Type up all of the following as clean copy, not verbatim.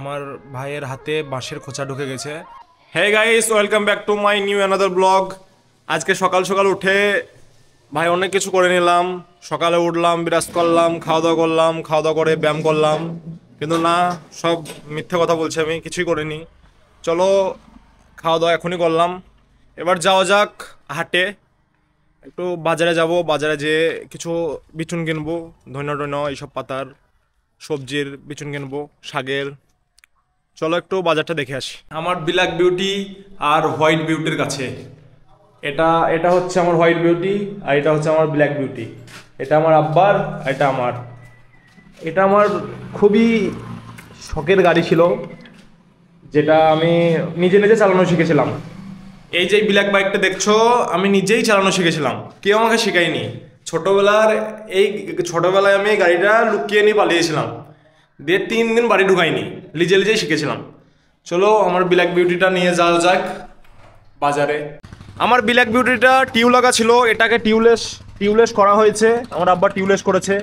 আমার ভাইয়ের হাতে বাঁশের খোঁচা ঢুকে গেছে। Hey guys, welcome back to my new another blog. আজকে সকাল সকাল উঠে ভাই অনেক কিছু করে নিলাম। সকালে উঠলাম, বিরাজ করলাম, খাওয়া দাওয়া করলাম, খাওয়া দাওয়া করে ব্যায়াম করলাম, কিন্তু না, সব মিথ্যে কথা বলছি, আমি কিছুই করিনি। চলো, খাওয়া দাওয়া এখনই করলাম, এবার যাওয়া যাক হাটে। একটু বাজারে যাব, বাজারে যেয়ে কিছু বিচুন কিনবো, ধন্য টন্য এইসব পাতার সবজির বিচুন কিনবো, শাকের। চলো একটু বাজারটা দেখে আসি। আমার ব্ল্যাক বিউটি আর হোয়াইট বিউটির কাছে, এটা এটা হচ্ছে আমার হোয়াইট বিউটি আর এটা হচ্ছে আমার ব্ল্যাক বিউটি। এটা আমার আব্বার, এটা আমার। এটা আমার খুবই শখের গাড়ি ছিল, যেটা আমি নিজে নিজে চালানো শিখেছিলাম। এই যে ব্ল্যাক বাইকটা দেখছো, আমি নিজেই চালানো শিখেছিলাম, কেউ আমাকে শেখায়নি। ছোটবেলায় আমি এই গাড়িটা লুকিয়ে নিয়ে পালিয়েছিলাম, দিয়ে 3 দিন বাড়ি ঢুকাইনি, নিজে নিজেই শিখেছিলাম। চলো আমার ব্ল্যাক বিউটিটা নিয়ে যাওয়া যাক বাজারে। আমার ব্ল্যাক বিউটিটা টিউ লাগা ছিল, এটাকে টিউলেস করা হয়েছে, আমার আব্বা টিউলেস করেছে।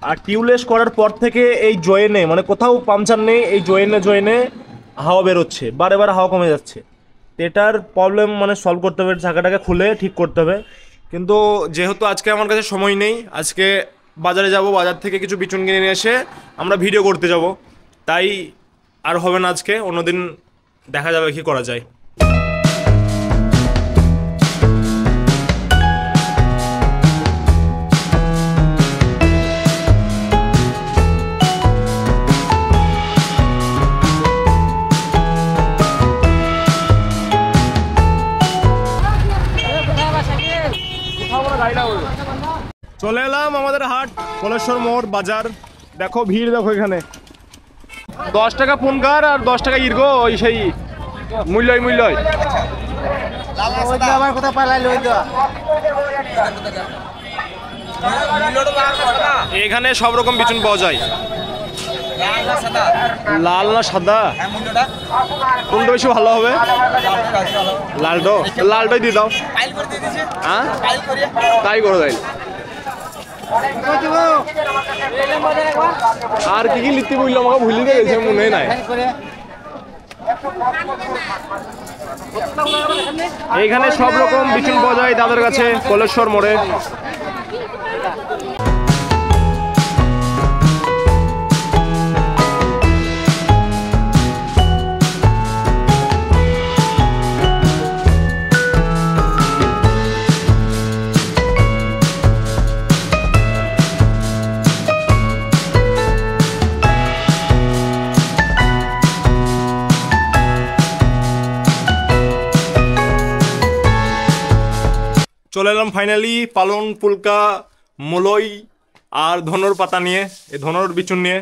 আর টিউলেস করার পর থেকে এই জয়েনে, মানে কোথাও পাংচার নেই, এই জয়েনে হাওয়া বেরোচ্ছে, বারে বারে হাওয়া কমে যাচ্ছে। এটার প্রবলেম মানে সলভ করতে হবে, চাকাটাকে খুলে ঠিক করতে হবে। কিন্তু যেহেতু আজকে আমার কাছে সময় নেই, আজকে বাজারে যাব, বাজার থেকে কিছু বিচুন কিনে নিয়ে এসে আমরা ভিডিও করতে যাব, তাই আর হবে না আজকে, অন্যদিন দেখা যাবে কি করা যায়। চলে এলাম আমাদের হাট, কলেশ্বর মোড় বাজার। দেখো ভিড়, দেখো এখানে 10 টাকা পুনকার আর 10 টাকা ইরগো, ওই সেই মূল্য। এখানে সব রকম বিচুন পাওয়া যায়। লাল না সাদা, কোনটা বেশি ভালো হবে? লালটাই দিয়ে দাও। হ্যাঁ, তাই করো তাই। আর কি কি লিখতে বললো আমাকে ভুলে গেছে, মনে নাই। এইখানে সব রকম বিচুন পাওয়া যায় দাদার কাছে, কলেশ্বর মোড়ে। চলে এলাম ফাইনালি পালং, পুলকা, মুলই আর ধনুর পাতা নিয়ে, এই ধনুর বিচুন নিয়ে।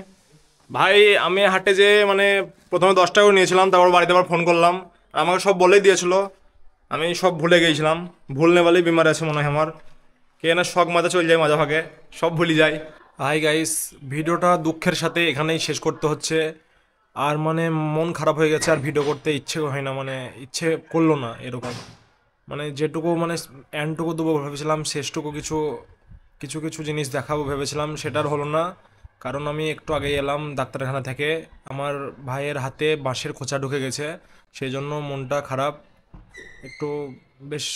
ভাই আমি হাটে যে মানে প্রথমে 10 টাকা নিয়েছিলাম, তারপর বাড়িতে আবার ফোন করলাম, আমাকে সব বলেই দিয়েছিল, আমি সব ভুলে গিয়েছিলাম। ভুল নেবালেই বিমার আছে মনে হয় আমার, কে না শখ মাথা চলে যায় মাঝে ভাগে, সব ভুলে যায়। হাই গাইস, ভিডিওটা দুঃখের সাথে এখানেই শেষ করতে হচ্ছে। আর মানে মন খারাপ হয়ে গেছে, আর ভিডিও করতে ইচ্ছে হয় না, মানে ইচ্ছে করলো না এরকম। মানে যেটুকু মানে এন্ডটুকু দেবো ভেবেছিলাম, শেষটুকু কিছু কিছু কিছু জিনিস দেখাবো ভেবেছিলাম, সেটার হলো না। কারণ আমি একটু আগে এলাম ডাক্তারখানা থেকে, আমার ভাইয়ের হাতে বাঁশের খোঁচা ঢুকে গেছে, সেই জন্য মনটা খারাপ একটু। বেশ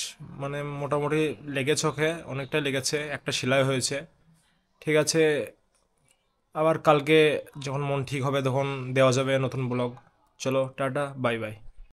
মানে মোটামুটি লেগেছে, চোখে অনেকটা লেগেছে, একটা সেলাই হয়েছে। ঠিক আছে, আবার কালকে যখন মন ঠিক হবে তখন দেওয়া যাবে নতুন ব্লগ। চলো টাটা, বাই বাই।